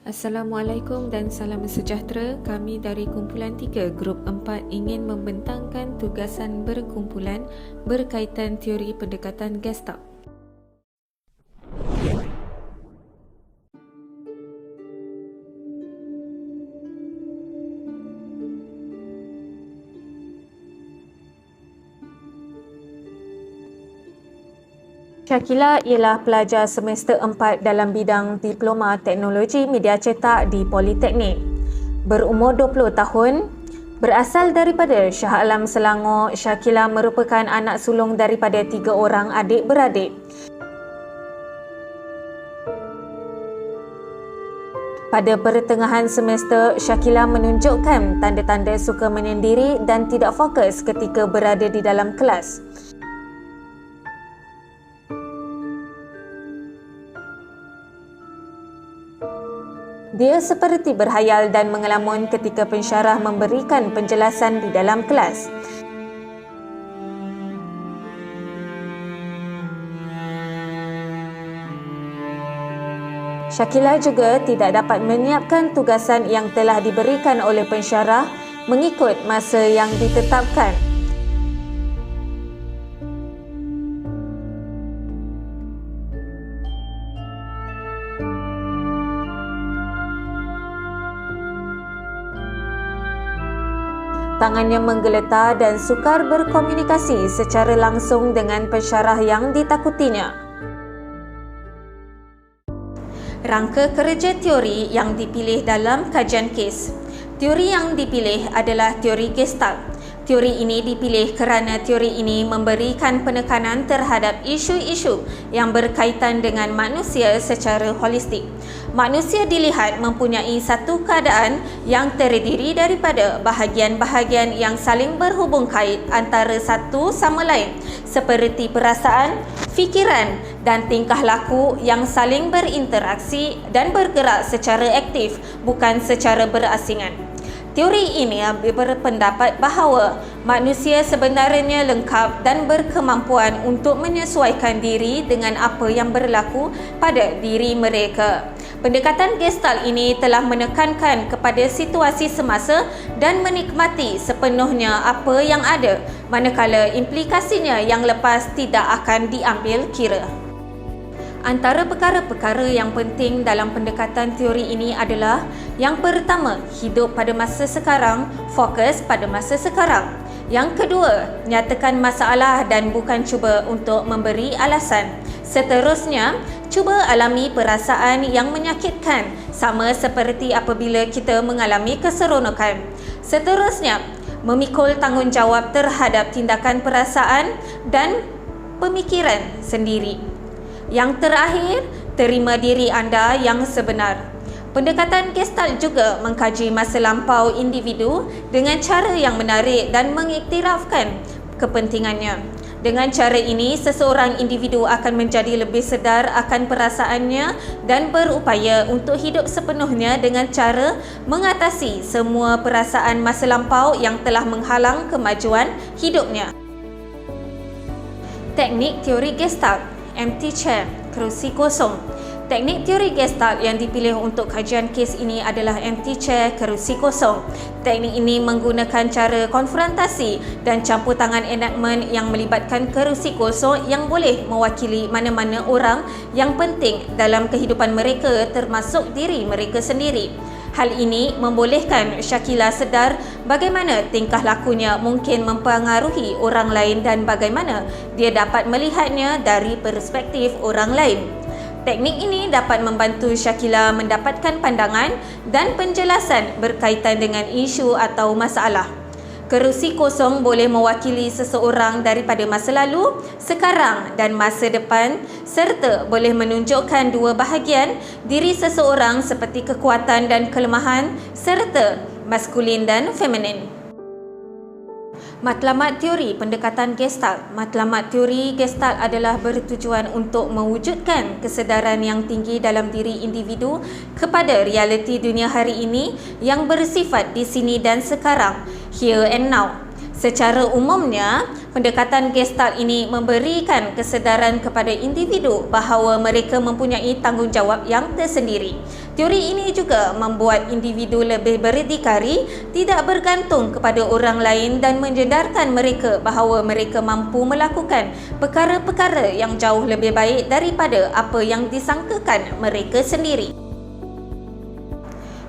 Assalamualaikum dan salam sejahtera. Kami dari Kumpulan 3 Grup 4 ingin membentangkan tugasan berkumpulan berkaitan teori pendekatan Gestalt. Syakila ialah pelajar semester 4 dalam bidang Diploma Teknologi Media Cetak di Politeknik. Berumur 20 tahun, berasal daripada Shah Alam, Selangor, Syakila merupakan anak sulung daripada 3 orang adik-beradik. Pada pertengahan semester, Syakila menunjukkan tanda-tanda suka menyendiri dan tidak fokus ketika berada di dalam kelas. Dia seperti berhayal dan mengelamun ketika pensyarah memberikan penjelasan di dalam kelas. Syakila juga tidak dapat menyiapkan tugasan yang telah diberikan oleh pensyarah mengikut masa yang ditetapkan. Tangannya menggeletar dan sukar berkomunikasi secara langsung dengan pensyarah yang ditakutinya. Rangka kerja teori yang dipilih dalam kajian kes. Teori yang dipilih adalah teori Gestalt. Teori ini dipilih kerana teori ini memberikan penekanan terhadap isu-isu yang berkaitan dengan manusia secara holistik. Manusia dilihat mempunyai satu keadaan yang terdiri daripada bahagian-bahagian yang saling berhubung kait antara satu sama lain, seperti perasaan, fikiran dan tingkah laku yang saling berinteraksi dan bergerak secara aktif, bukan secara berasingan. Teori ini berpendapat bahawa manusia sebenarnya lengkap dan berkemampuan untuk menyesuaikan diri dengan apa yang berlaku pada diri mereka. Pendekatan Gestalt ini telah menekankan kepada situasi semasa dan menikmati sepenuhnya apa yang ada, manakala implikasinya yang lepas tidak akan diambil kira. Antara perkara-perkara yang penting dalam pendekatan teori ini adalah: yang pertama, hidup pada masa sekarang, fokus pada masa sekarang. Yang kedua, nyatakan masalah dan bukan cuba untuk memberi alasan. Seterusnya, cuba alami perasaan yang menyakitkan, sama seperti apabila kita mengalami keseronokan. Seterusnya, memikul tanggungjawab terhadap tindakan perasaan dan pemikiran sendiri. Yang terakhir, terima diri anda yang sebenar. Pendekatan Gestalt juga mengkaji masa lampau individu dengan cara yang menarik dan mengiktirafkan kepentingannya. Dengan cara ini, seseorang individu akan menjadi lebih sedar akan perasaannya dan berupaya untuk hidup sepenuhnya dengan cara mengatasi semua perasaan masa lampau yang telah menghalang kemajuan hidupnya. Teknik teori Gestalt. Empty chair, kerusi kosong. Teknik teori Gestalt yang dipilih untuk kajian kes ini adalah empty chair, kerusi kosong. Teknik ini menggunakan cara konfrontasi dan campur tangan enactment yang melibatkan kerusi kosong yang boleh mewakili mana-mana orang yang penting dalam kehidupan mereka, termasuk diri mereka sendiri. Hal ini membolehkan Syakila sedar bagaimana tingkah lakunya mungkin mempengaruhi orang lain dan bagaimana dia dapat melihatnya dari perspektif orang lain. Teknik ini dapat membantu Syakila mendapatkan pandangan dan penjelasan berkaitan dengan isu atau masalah. Kerusi kosong boleh mewakili seseorang daripada masa lalu, sekarang dan masa depan, serta boleh menunjukkan dua bahagian diri seseorang seperti kekuatan dan kelemahan, serta maskulin dan feminin. Matlamat teori pendekatan Gestalt. Matlamat teori Gestalt adalah bertujuan untuk mewujudkan kesedaran yang tinggi dalam diri individu kepada realiti dunia hari ini yang bersifat di sini dan sekarang, here and now. Secara umumnya, pendekatan Gestalt ini memberikan kesedaran kepada individu bahawa mereka mempunyai tanggungjawab yang tersendiri. Teori ini juga membuat individu lebih berdikari, tidak bergantung kepada orang lain dan menjedarkan mereka bahawa mereka mampu melakukan perkara-perkara yang jauh lebih baik daripada apa yang disangkakan mereka sendiri.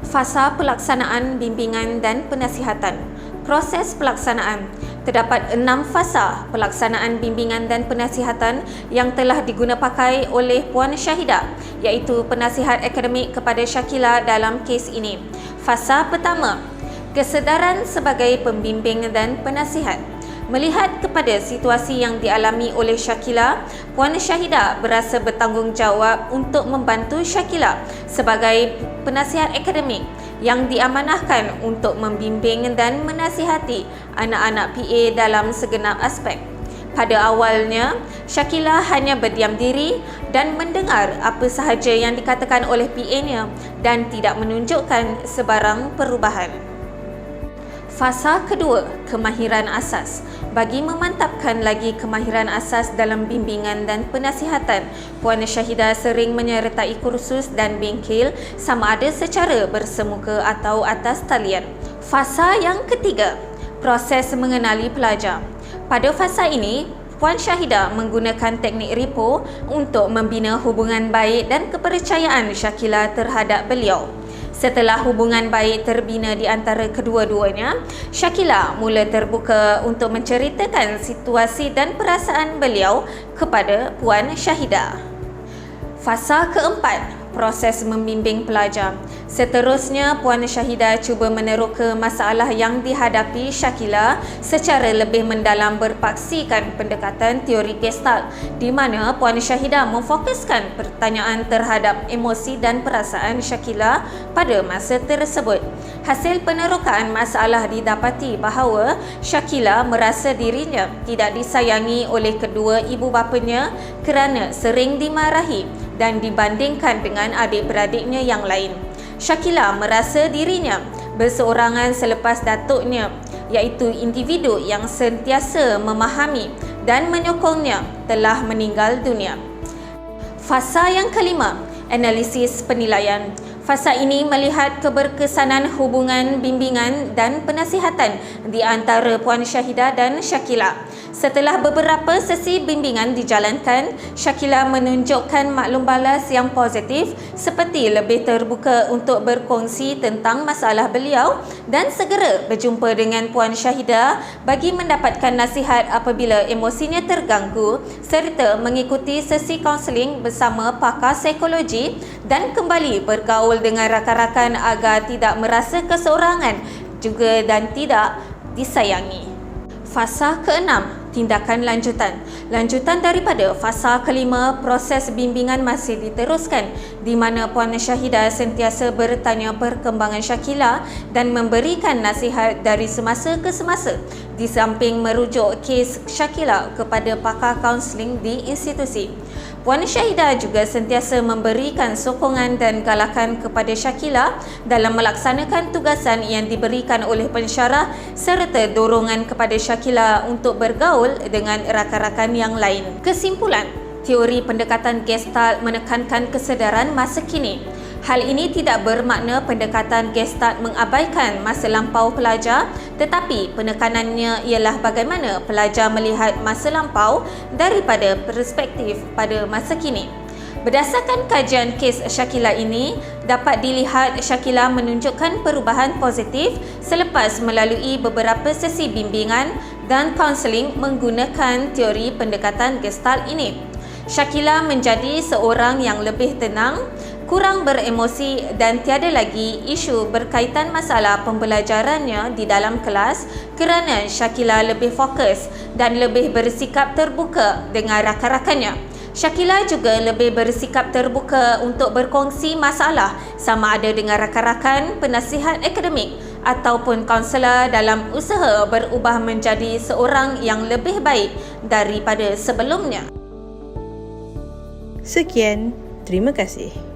Fasa pelaksanaan bimbingan dan penasihatan. Proses pelaksanaan. Terdapat 6 fasa pelaksanaan bimbingan dan penasihatan yang telah digunapakai oleh Puan Syahidah, iaitu penasihat akademik kepada Shakila dalam kes ini. Fasa pertama, kesedaran sebagai pembimbing dan penasihat. Melihat kepada situasi yang dialami oleh Shakila, Puan Syahidah berasa bertanggungjawab untuk membantu Shakila sebagai penasihat akademik yang diamanahkan untuk membimbing dan menasihati anak-anak PA dalam segenap aspek. Pada awalnya, Shakila hanya berdiam diri dan mendengar apa sahaja yang dikatakan oleh PA-nya dan tidak menunjukkan sebarang perubahan. Fasa kedua, kemahiran asas. Bagi memantapkan lagi kemahiran asas dalam bimbingan dan penasihatan, Puan Syahidah sering menyertai kursus dan bengkel sama ada secara bersemuka atau atas talian. Fasa yang ketiga, proses mengenali pelajar. Pada fasa ini, Puan Syahidah menggunakan teknik RIPO untuk membina hubungan baik dan kepercayaan Shakila terhadap beliau. Setelah hubungan baik terbina di antara kedua-duanya, Shakila mula terbuka untuk menceritakan situasi dan perasaan beliau kepada Puan Syahidah. Fasa keempat, proses membimbing pelajar. Seterusnya, Puan Syahidah cuba meneroka masalah yang dihadapi Shakila secara lebih mendalam berpaksikan pendekatan teori Gestalt, di mana Puan Syahidah memfokuskan pertanyaan terhadap emosi dan perasaan Shakila pada masa tersebut. Hasil penerokaan masalah didapati bahawa Shakila merasa dirinya tidak disayangi oleh kedua ibu bapanya kerana sering dimarahi dan dibandingkan dengan adik-beradiknya yang lain. Shakila merasa dirinya berseorangan selepas datuknya, iaitu individu yang sentiasa memahami dan menyokongnya telah meninggal dunia. Fasa yang kelima, analisis penilaian. Fasa ini melihat keberkesanan hubungan bimbingan dan penasihatan di antara Puan Syahidah dan Shakila. Setelah beberapa sesi bimbingan dijalankan, Shakila menunjukkan maklum balas yang positif seperti lebih terbuka untuk berkongsi tentang masalah beliau dan segera berjumpa dengan Puan Syahidah bagi mendapatkan nasihat apabila emosinya terganggu serta mengikuti sesi kaunseling bersama pakar psikologi dan kembali bergaul dengan rakan-rakan agar tidak merasa keseorangan juga dan tidak disayangi. Fasa keenam, tindakan lanjutan. Lanjutan daripada fasa kelima, proses bimbingan masih diteruskan di mana Puan Syahidah sentiasa bertanya perkembangan Shakila dan memberikan nasihat dari semasa ke semasa di samping merujuk kes Shakila kepada pakar kaunseling di institusi. Puan Syahidah juga sentiasa memberikan sokongan dan galakan kepada Shakila dalam melaksanakan tugasan yang diberikan oleh pensyarah serta dorongan kepada Shakila untuk bergaul dengan rakan-rakan yang lain. Kesimpulan, teori pendekatan Gestalt menekankan kesedaran masa kini. Hal ini tidak bermakna pendekatan Gestalt mengabaikan masa lampau pelajar, tetapi penekanannya ialah bagaimana pelajar melihat masa lampau daripada perspektif pada masa kini. Berdasarkan kajian kes Shakila ini, dapat dilihat Shakila menunjukkan perubahan positif selepas melalui beberapa sesi bimbingan dan kaunseling menggunakan teori pendekatan Gestalt ini. Shakila menjadi seorang yang lebih tenang, kurang beremosi dan tiada lagi isu berkaitan masalah pembelajarannya di dalam kelas kerana Shakila lebih fokus dan lebih bersikap terbuka dengan rakan-rakannya. Shakila juga lebih bersikap terbuka untuk berkongsi masalah sama ada dengan rakan-rakan, penasihat akademik ataupun kaunselor dalam usaha berubah menjadi seorang yang lebih baik daripada sebelumnya. Sekian, terima kasih.